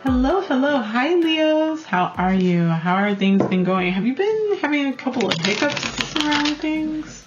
Hello, hello. Hi, Leos. How are you? How are things been going? Have you been having a couple of hiccups around things?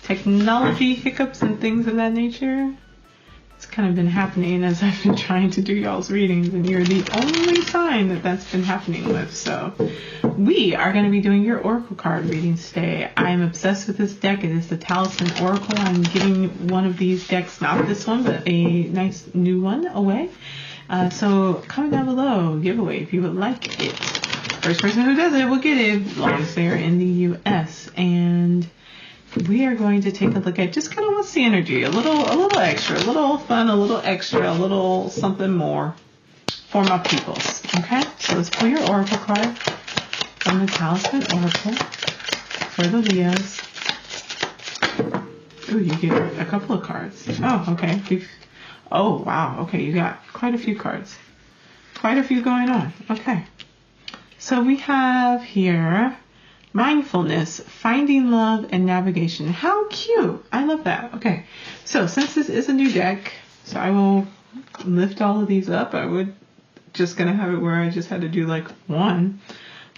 Technology hiccups and things of that nature? It's kind of been happening as I've been trying to do y'all's readings, and you're the only sign that that's been happening with. So we are going to be doing your Oracle card readings today. I am obsessed with this deck. It is the Talisman Oracle. I'm giving one of these decks, not this one, but a nice new one away. So comment down below, giveaway if you would like it. First person who does it will get it, as long as they're in the US. And we are going to take a look at just kind of what's the energy, a little extra, a little fun, a little extra, a little something more for my peoples. Okay, so let's pull your Oracle card from the Talisman Oracle for the Leos. Ooh, you get a couple of cards. Oh, okay. Oh, wow. Okay, you got quite a few cards. Quite a few going on. Okay. So we have here Mindfulness, Finding Love, and Navigation. How cute. I love that. Okay. So since this is a new deck, so I will lift all of these up. I would just going to have it where I just had to do like one.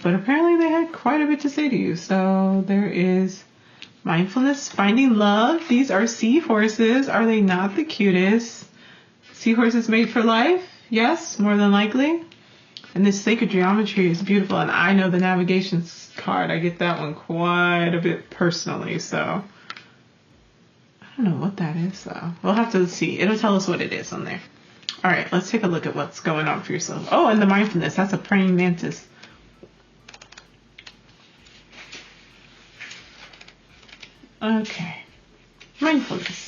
But apparently they had quite a bit to say to you. So there is Mindfulness, Finding Love. These are seahorses. Are they not the cutest? Seahorses made for life? Yes, more than likely. And this sacred geometry is beautiful. And I know the navigation card. I get that one quite a bit personally. So I don't know what that is, though. We'll have to see. It'll tell us what it is on there. All right, let's take a look at what's going on for yourself. Oh, and the mindfulness. That's a praying mantis. Okay. Mindfulness.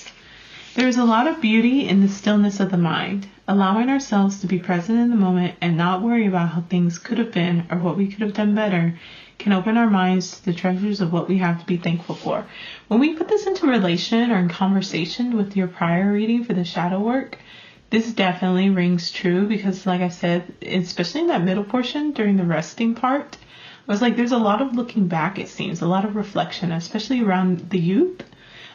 There is a lot of beauty in the stillness of the mind. Allowing ourselves to be present in the moment and not worry about how things could have been or what we could have done better can open our minds to the treasures of what we have to be thankful for. When we put this into relation or in conversation with your prior reading for the shadow work, this definitely rings true because, like I said, especially in that middle portion during the resting part, I was like, there's a lot of looking back, it seems, a lot of reflection, especially around the youth.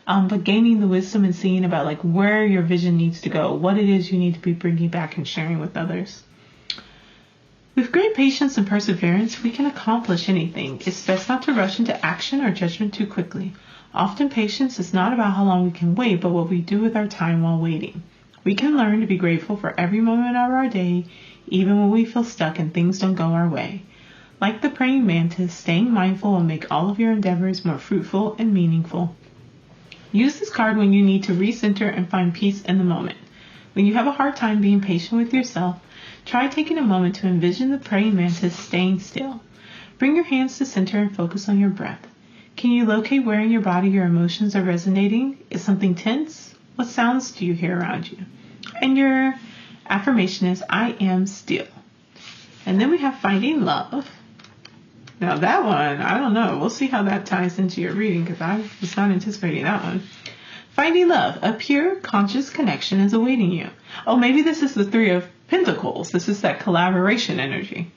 But gaining the wisdom and seeing about like where your vision needs to go, what it is you need to be bringing back and sharing with others. With great patience and perseverance, we can accomplish anything. It's best not to rush into action or judgment too quickly. Often patience is not about how long we can wait, but what we do with our time while waiting. We can learn to be grateful for every moment of our day, even when we feel stuck and things don't go our way. Like the praying mantis, staying mindful will make all of your endeavors more fruitful and meaningful. Use this card when you need to recenter and find peace in the moment. When you have a hard time being patient with yourself, try taking a moment to envision the praying mantis staying still. Bring your hands to center and focus on your breath. Can you locate where in your body your emotions are resonating? Is something tense? What sounds do you hear around you? And your affirmation is, I am still. And then we have Finding Love. Now that one, I don't know. We'll see how that ties into your reading because I was not anticipating that one. Finding love. A pure, conscious connection is awaiting you. Oh, maybe this is the Three of Pentacles. This is that collaboration energy.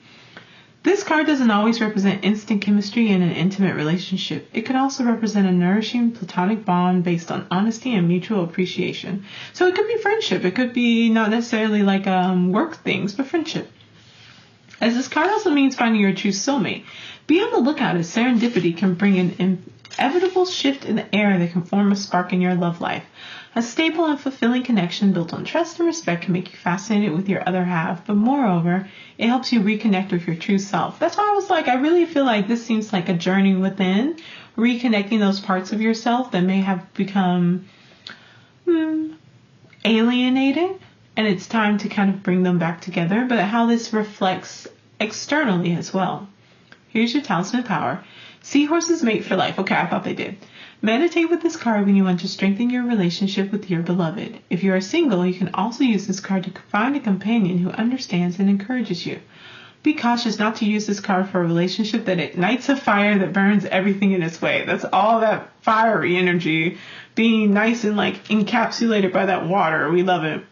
This card doesn't always represent instant chemistry in an intimate relationship. It could also represent a nourishing platonic bond based on honesty and mutual appreciation. So it could be friendship. It could be not necessarily like work things, but friendship. As this card also means finding your true soulmate. Be on the lookout as serendipity can bring an inevitable shift in the air that can form a spark in your love life. A stable and fulfilling connection built on trust and respect can make you fascinated with your other half, but moreover, it helps you reconnect with your true self. That's why I was like, I really feel like this seems like a journey within, reconnecting those parts of yourself that may have become alienated. And it's time to kind of bring them back together, but how this reflects externally as well. Here's your talisman power. Seahorses mate for life. Okay, I thought they did. Meditate with this card when you want to strengthen your relationship with your beloved. If you are single, you can also use this card to find a companion who understands and encourages you. Be cautious not to use this card for a relationship that ignites a fire that burns everything in its way. That's all that fiery energy being nice and like encapsulated by that water. We love it.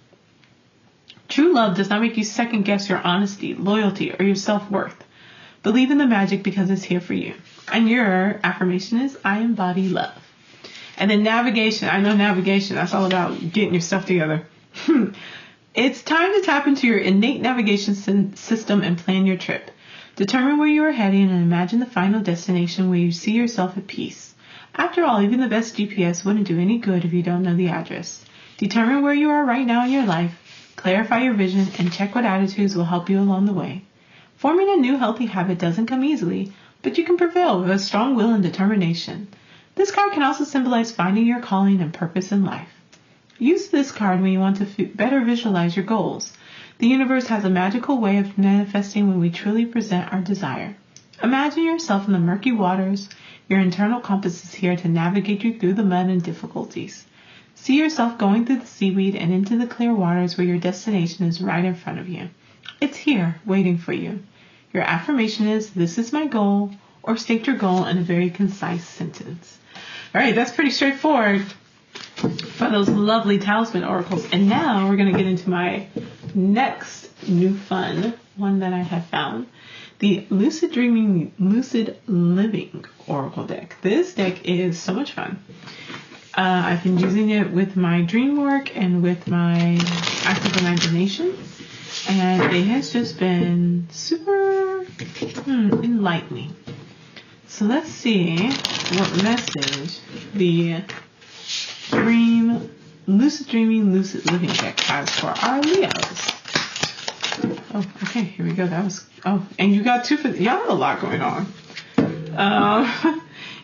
True love does not make you second guess your honesty, loyalty, or your self-worth. Believe in the magic because it's here for you. And your affirmation is, I embody love. And then navigation. I know navigation. That's all about getting your stuff together. It's time to tap into your innate navigation system and plan your trip. Determine where you are heading and imagine the final destination where you see yourself at peace. After all, even the best GPS wouldn't do any good if you don't know the address. Determine where you are right now in your life, clarify your vision, and check what attitudes will help you along the way. Forming a new healthy habit doesn't come easily, but you can prevail with a strong will and determination. This card can also symbolize finding your calling and purpose in life. Use this card when you want to better visualize your goals. The universe has a magical way of manifesting when we truly present our desire. Imagine yourself in the murky waters. Your internal compass is here to navigate you through the mud and difficulties. See yourself going through the seaweed and into the clear waters where your destination is right in front of you. It's here, waiting for you. Your affirmation is, "This is my goal," or state your goal in a very concise sentence. All right, that's pretty straightforward for those lovely Talisman Oracles. And now we're going to get into my next new fun one that I have found. The Lucid Living Oracle deck. This deck is so much fun. I've been using it with my dream work and with my active imagination. And it has just been super enlightening. So let's see what message the Lucid Dreaming, Lucid Living deck has for our Leos. Oh, okay, here we go. And you got two y'all have a lot going on.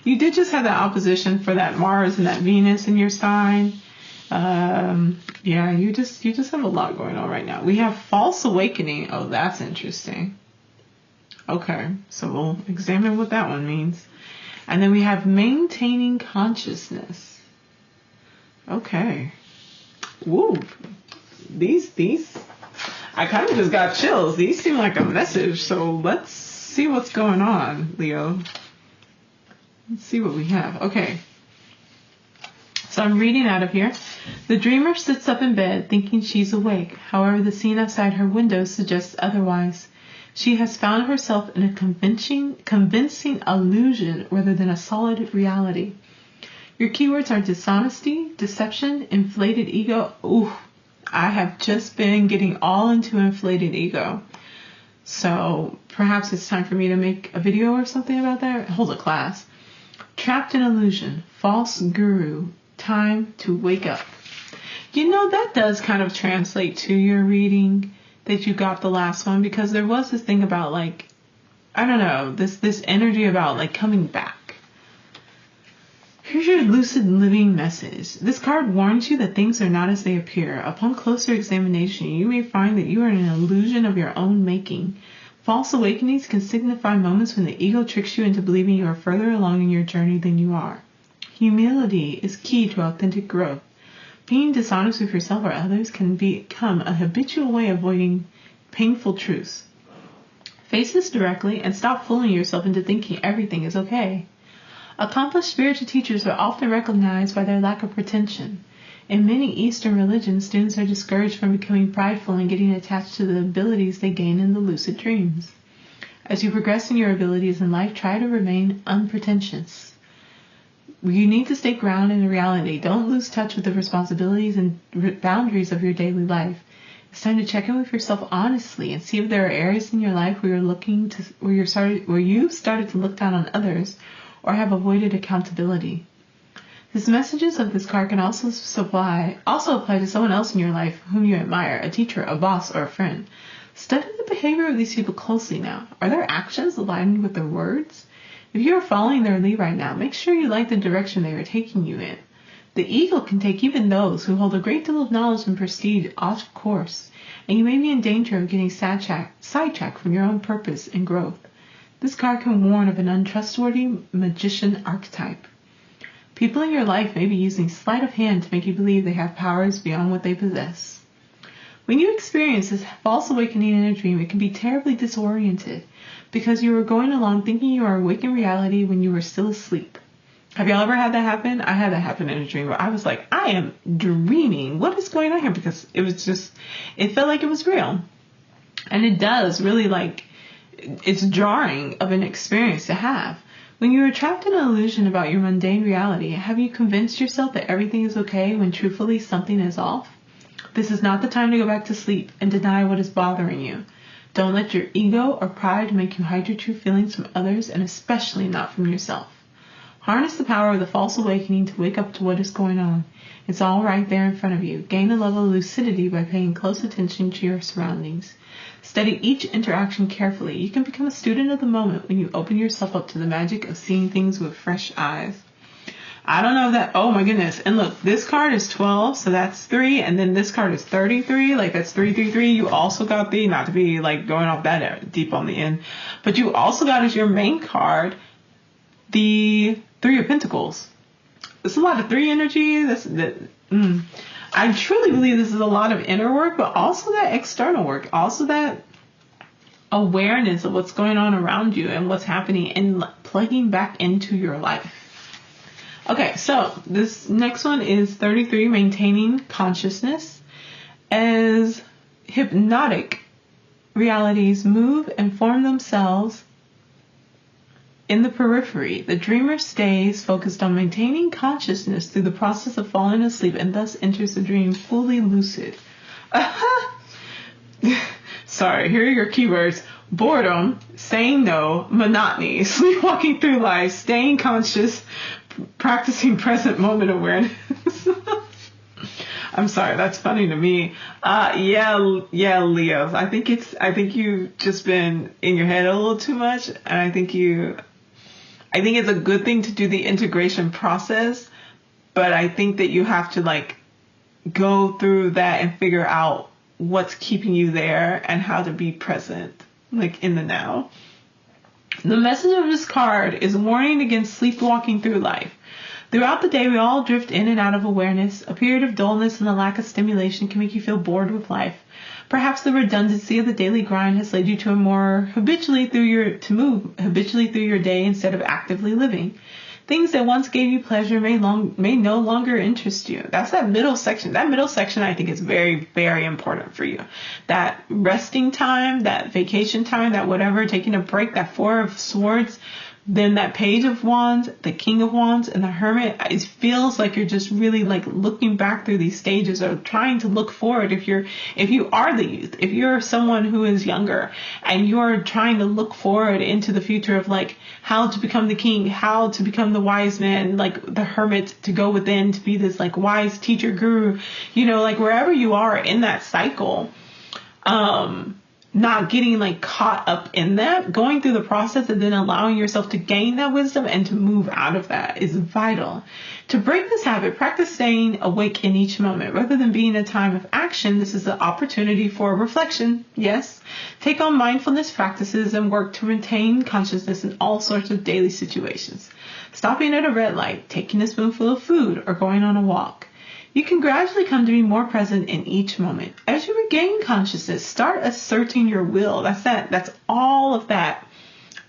You did just have that opposition for that Mars and that Venus in your sign. Yeah, you just have a lot going on right now. We have false awakening. Oh, that's interesting. Okay, so we'll examine what that one means. And then we have maintaining consciousness. Okay. Woo. These I kind of just got chills. These seem like a message. So let's see what's going on, Leo. Let's see what we have. Okay. So I'm reading out of here. The dreamer sits up in bed thinking she's awake. However, the scene outside her window suggests otherwise. She has found herself in a convincing illusion rather than a solid reality. Your keywords are dishonesty, deception, inflated ego. Ooh, I have just been getting all into inflated ego. So perhaps it's time for me to make a video or something about that. Hold a class. Trapped in illusion, false guru, time to wake up. You know, that does kind of translate to your reading that you got the last one, because there was this thing about, like, I don't know, this energy about, like, coming back. Here's your lucid living message. This card warns you that things are not as they appear. Upon closer examination, you may find that you are in an illusion of your own making. False awakenings can signify moments when the ego tricks you into believing you are further along in your journey than you are. Humility is key to authentic growth. Being dishonest with yourself or others can become a habitual way of avoiding painful truths. Face this directly and stop fooling yourself into thinking everything is okay. Accomplished spiritual teachers are often recognized by their lack of pretension. In many Eastern religions, students are discouraged from becoming prideful and getting attached to the abilities they gain in the lucid dreams. As you progress in your abilities in life, try to remain unpretentious. You need to stay grounded in reality. Don't lose touch with the responsibilities and boundaries of your daily life. It's time to check in with yourself honestly and see if there are areas in your life where you've started to look down on others or have avoided accountability. The messages of this card can also apply to someone else in your life whom you admire, a teacher, a boss, or a friend. Study the behavior of these people closely now. Are their actions aligned with their words? If you are following their lead right now, make sure you like the direction they are taking you in. The ego can take even those who hold a great deal of knowledge and prestige off course, and you may be in danger of getting sidetracked from your own purpose and growth. This card can warn of an untrustworthy magician archetype. People in your life may be using sleight of hand to make you believe they have powers beyond what they possess. When you experience this false awakening in a dream, it can be terribly disoriented because you are going along thinking you are awake in reality when you were still asleep. Have y'all ever had that happen? I had that happen in a dream where I was like, I am dreaming. What is going on here? Because it felt like it was real. And it does really, like, it's jarring of an experience to have. When you are trapped in an illusion about your mundane reality, have you convinced yourself that everything is okay when truthfully something is off? This is not the time to go back to sleep and deny what is bothering you. Don't let your ego or pride make you hide your true feelings from others, and especially not from yourself. Harness the power of the false awakening to wake up to what is going on. It's all right there in front of you. Gain a level of lucidity by paying close attention to your surroundings. Study each interaction carefully. You can become a student of the moment when you open yourself up to the magic of seeing things with fresh eyes. I don't know that. Oh my goodness. And look, this card is 12, so that's 3. And then this card is 33. Like, that's 333. You also got the, not to be like going off that deep on the end, but you also got as your main card the 3 of Pentacles. It's a lot of 3 energy. I truly believe this is a lot of inner work, but also that external work, also that awareness of what's going on around you and what's happening and plugging back into your life. Okay, so this next one is 33, maintaining consciousness. As hypnotic realities move and form themselves in the periphery, the dreamer stays focused on maintaining consciousness through the process of falling asleep and thus enters the dream fully lucid. Sorry, here are your keywords. Boredom, saying no, monotony, sleepwalking through life, staying conscious, practicing present moment awareness. I'm sorry, that's funny to me. Yeah, Leos. I think you've just been in your head a little too much, and I think it's a good thing to do the integration process, but I think that you have to like go through that and figure out what's keeping you there and how to be present, like in the now. The message of this card is warning against sleepwalking through life. Throughout the day, we all drift in and out of awareness. A period of dullness and the lack of stimulation can make you feel bored with life. Perhaps the redundancy of the daily grind has led you to move habitually through your day instead of actively living. Things that once gave you pleasure may no longer interest you. That's that middle section. That middle section, I think, is very, very important for you. That resting time, that vacation time, that whatever, taking a break, that 4 of Swords, then that Page of Wands, the King of Wands, and the Hermit. It feels like you're just really like looking back through these stages or trying to look forward. If you are the youth, if you're someone who is younger and you're trying to look forward into the future of like how to become the king, how to become the wise man, like the hermit, to go within, to be this like wise teacher guru, like wherever you are in that cycle, not getting like caught up in that, going through the process and then allowing yourself to gain that wisdom and to move out of that is vital. To break this habit, practice staying awake in each moment. Rather than being a time of action, this is an opportunity for reflection. Yes, take on mindfulness practices and work to retain consciousness in all sorts of daily situations. Stopping at a red light, taking a spoonful of food, or going on a walk. You can gradually come to be more present in each moment. As you regain consciousness, start asserting your will. That's all of that.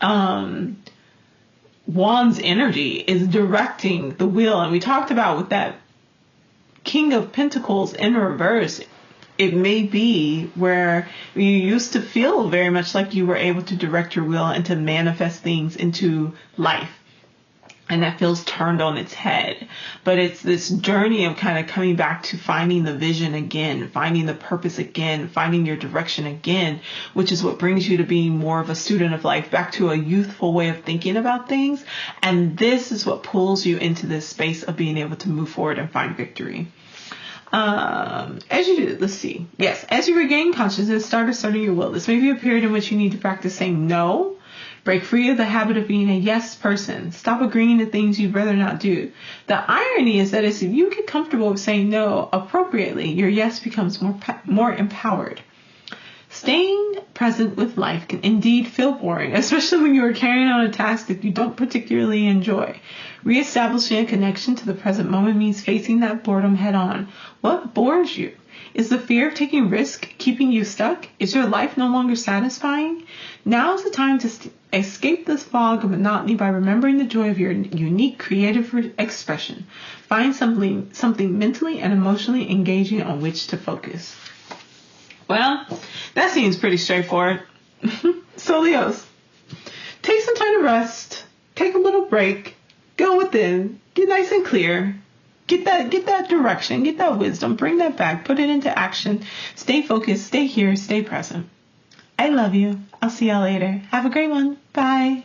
Wands energy is directing the will. And we talked about with that King of Pentacles in reverse, it may be where you used to feel very much like you were able to direct your will and to manifest things into life. And that feels turned on its head. But it's this journey of kind of coming back to finding the vision again, finding the purpose again, finding your direction again, which is what brings you to being more of a student of life, back to a youthful way of thinking about things. And this is what pulls you into this space of being able to move forward and find victory. As you regain consciousness, start asserting your will. This may be a period in which you need to practice saying no. Break free of the habit of being a yes person. Stop agreeing to things you'd rather not do. The irony is that if you get comfortable with saying no appropriately, your yes becomes more empowered. Staying present with life can indeed feel boring, especially when you are carrying on a task that you don't particularly enjoy. Reestablishing a connection to the present moment means facing that boredom head on. What bores you? Is the fear of taking risk keeping you stuck? Is your life no longer satisfying? Now is the time to escape this fog of monotony by remembering the joy of your unique creative expression. Find something mentally and emotionally engaging on which to focus. Well, that seems pretty straightforward. So Leos, take some time to rest, take a little break, go within, get nice and clear, Get that direction, get that wisdom, bring that back, put it into action. Stay focused, stay here, stay present. I love you. I'll see y'all later. Have a great one. Bye.